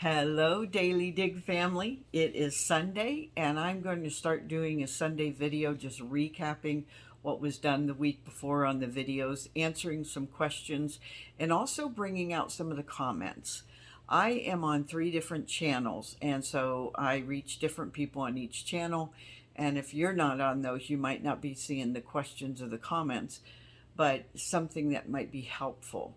Hello, Daily Dig family. It is Sunday, and I'm going to start doing a Sunday video just recapping what was done the week before on the videos, answering some questions, and also bringing out some of the comments. I am on 3 different channels, and so I reach different people on each channel. And if you're not on those, you might not be seeing the questions or the comments, but something that might be helpful.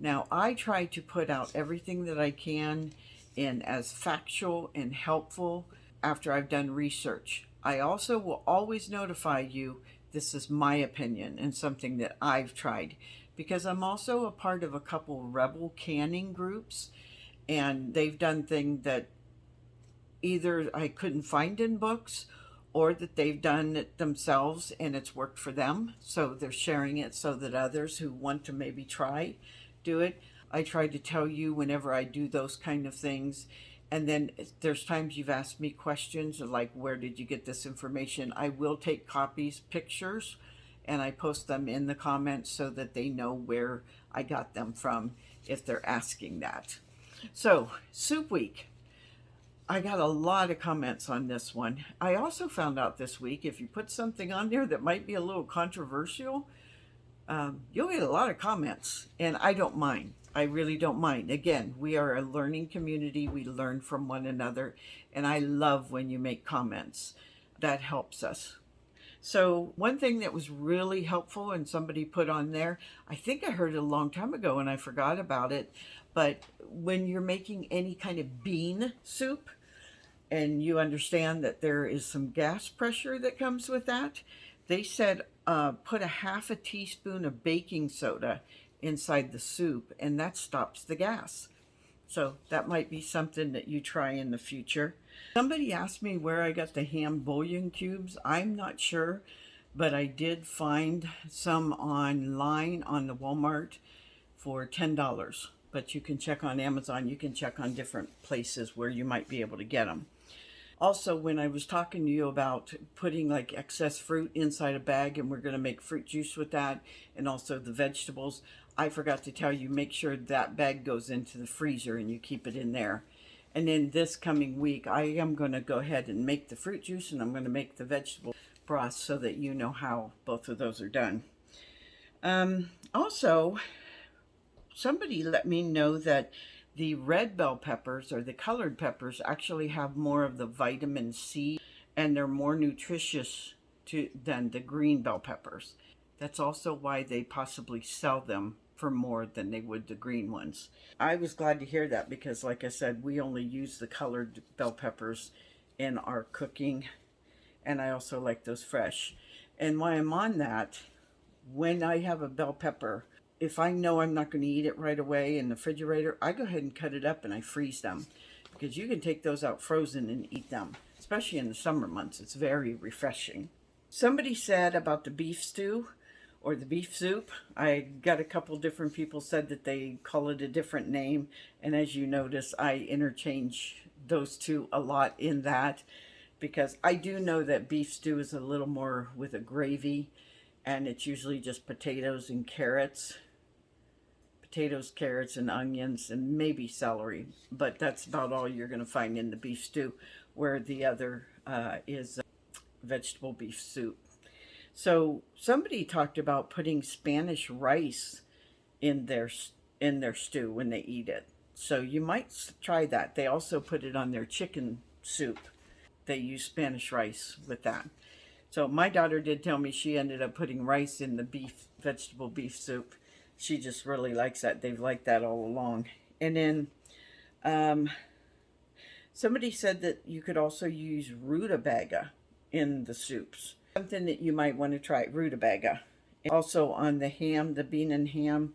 Now, I try to put out everything that I can in as factual and helpful after I've done research. I also will always notify you this is my opinion and something that I've tried, because I'm also a part of a couple rebel canning groups, and they've done things that either I couldn't find in books or that they've done it themselves and it's worked for them. So they're sharing it so that others who want to maybe try do it. I try to tell you whenever I do those kind of things. And then there's times you've asked me questions like, where did you get this information? I will take copies, pictures, and I post them in the comments so that they know where I got them from if they're asking that. So, Soup Week. I got a lot of comments on this one. I also found out this week, if you put something on there that might be a little controversial, you'll get a lot of comments, and I don't mind. I really don't mind. Again, we are a learning community. We learn from one another, and I love when you make comments. That helps us. So one thing that was really helpful and somebody put on there, I think I heard it a long time ago and I forgot about it, but when you're making any kind of bean soup, and you understand that there is some gas pressure that comes with that, they said put a half a teaspoon of baking soda inside the soup, and that stops the gas. So that might be something that you try in the future. Somebody asked me where I got the ham bouillon cubes. I'm not sure, but I did find some online on the Walmart for $10. But you can check on Amazon. You can check on different places where you might be able to get them. Also, when I was talking to you about putting like excess fruit inside a bag, and we're going to make fruit juice with that, and also the vegetables, I forgot to tell you, make sure that bag goes into the freezer and you keep it in there. And then this coming week, I am going to go ahead and make the fruit juice, and I'm going to make the vegetable broth so that you know how both of those are done. Also, somebody let me know that the red bell peppers, or the colored peppers, actually have more of the vitamin C, and they're more nutritious than the green bell peppers. That's also why they possibly sell them for more than they would the green ones. I was glad to hear that because, like I said, we only use the colored bell peppers in our cooking, and I also like those fresh. And while I'm on that, when I have a bell pepper, if I know I'm not going to eat it right away in the refrigerator, I go ahead and cut it up and I freeze them, because you can take those out frozen and eat them, especially in the summer months. It's very refreshing. Somebody said about the beef stew or the beef soup. I got a couple different people said that they call it a different name, and as you notice, I interchange those two a lot in that, because I do know that beef stew is a little more with a gravy, and it's usually just potatoes, carrots, and onions, and maybe celery. But that's about all you're going to find in the beef stew, where the other is vegetable beef soup. So somebody talked about putting Spanish rice in their stew when they eat it. So you might try that. They also put it on their chicken soup. They use Spanish rice with that. So my daughter did tell me she ended up putting rice in the vegetable beef soup. She just really likes that. They've liked that all along. And then somebody said that you could also use rutabaga in the soups. Something that you might want to try, rutabaga. Also on the ham, the bean and ham,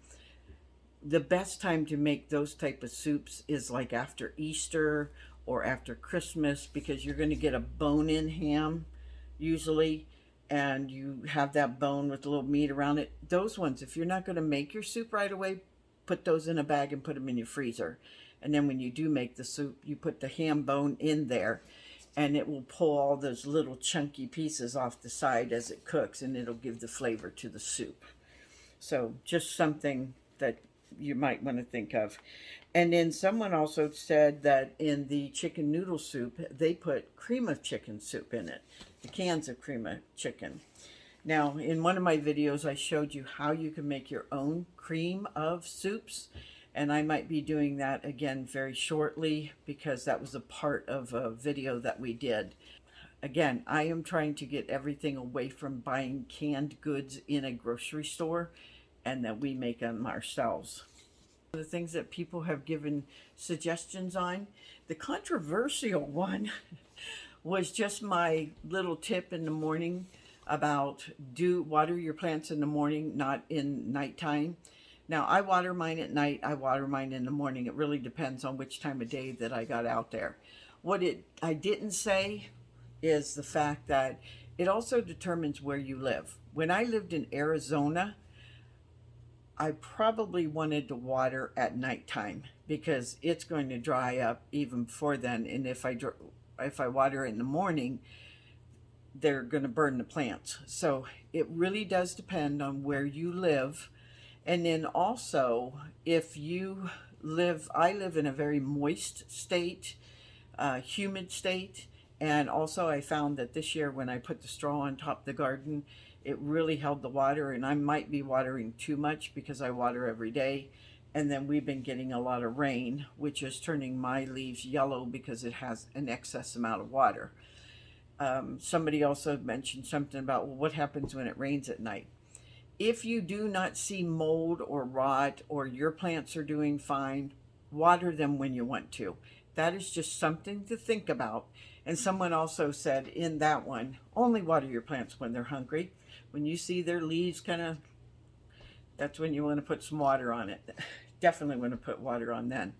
the best time to make those type of soups is like after Easter or after Christmas, because you're going to get a bone-in ham usually, and you have that bone with a little meat around it. Those ones, if you're not going to make your soup right away, put those in a bag and put them in your freezer. And then when you do make the soup, you put the ham bone in there, and it will pull all those little chunky pieces off the side as it cooks, and it'll give the flavor to the soup. So just something that you might want to think of. And then someone also said that in the chicken noodle soup, they put cream of chicken soup in it, the cans of cream of chicken. Now, in one of my videos, I showed you how you can make your own cream of soups. And I might be doing that again very shortly because that was a part of a video that we did. Again, I am trying to get everything away from buying canned goods in a grocery store and that we make them ourselves. The things that people have given suggestions on, the controversial one was just my little tip in the morning about water your plants in the morning, not in nighttime. Now, I water mine at night, I water mine in the morning. It really depends on which time of day that I got out there. What I didn't say is the fact that it also determines where you live. When I lived in Arizona, I probably wanted to water at nighttime because it's going to dry up even before then. And if I water in the morning, they're going to burn the plants. So it really does depend on where you live. And then also, if you live, I live in a very moist state, humid state. And also I found that this year when I put the straw on top of the garden, it really held the water, and I might be watering too much because I water every day. And then we've been getting a lot of rain, which is turning my leaves yellow because it has an excess amount of water. Somebody also mentioned something about, well, what happens when it rains at night? If you do not see mold or rot or your plants are doing fine, water them when you want to. That is just something to think about. And someone also said in that one, only water your plants when they're hungry. When you see their leaves that's when you want to put some water on it. Definitely want to put water on then.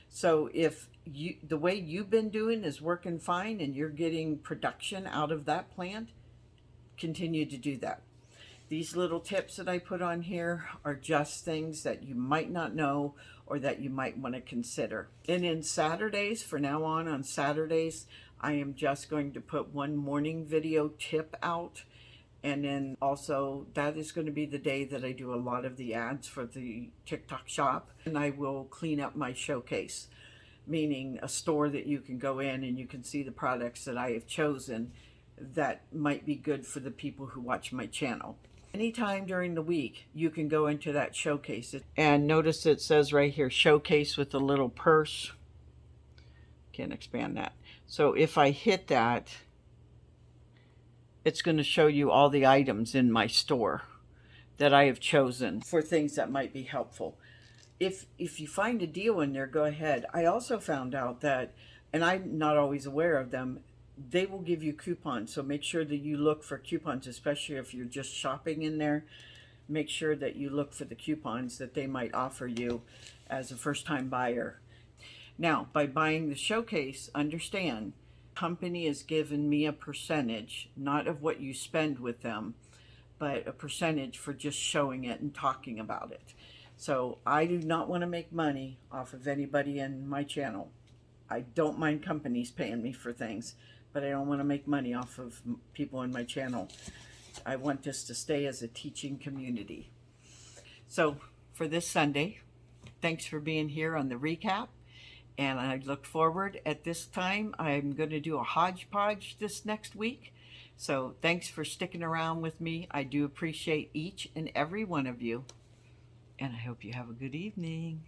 So if the way you've been doing is working fine and you're getting production out of that plant, continue to do that. These little tips that I put on here are just things that you might not know or that you might want to consider. And in Saturdays, from now on Saturdays, I am just going to put one morning video tip out. And then also that is going to be the day that I do a lot of the ads for the TikTok shop. And I will clean up my showcase, meaning a store that you can go in and you can see the products that I have chosen that might be good for the people who watch my channel. Anytime during the week, you can go into that showcase. And notice it says right here, showcase with a little purse. Can't expand that. So if I hit that, it's going to show you all the items in my store that I have chosen for things that might be helpful. If you find a deal in there, go ahead. I also found out that, and I'm not always aware of them, they will give you coupons. So make sure that you look for coupons, especially if you're just shopping in there. Make sure that you look for the coupons that they might offer you as a first-time buyer. Now, by buying the showcase, understand, company is giving me a percentage, not of what you spend with them, but a percentage for just showing it and talking about it. So I do not want to make money off of anybody in my channel. I don't mind companies paying me for things, but I don't want to make money off of people in my channel. I want this to stay as a teaching community. So for this Sunday, thanks for being here on the recap. And I look forward at this time. I'm going to do a hodgepodge this next week. So thanks for sticking around with me. I do appreciate each and every one of you. And I hope you have a good evening.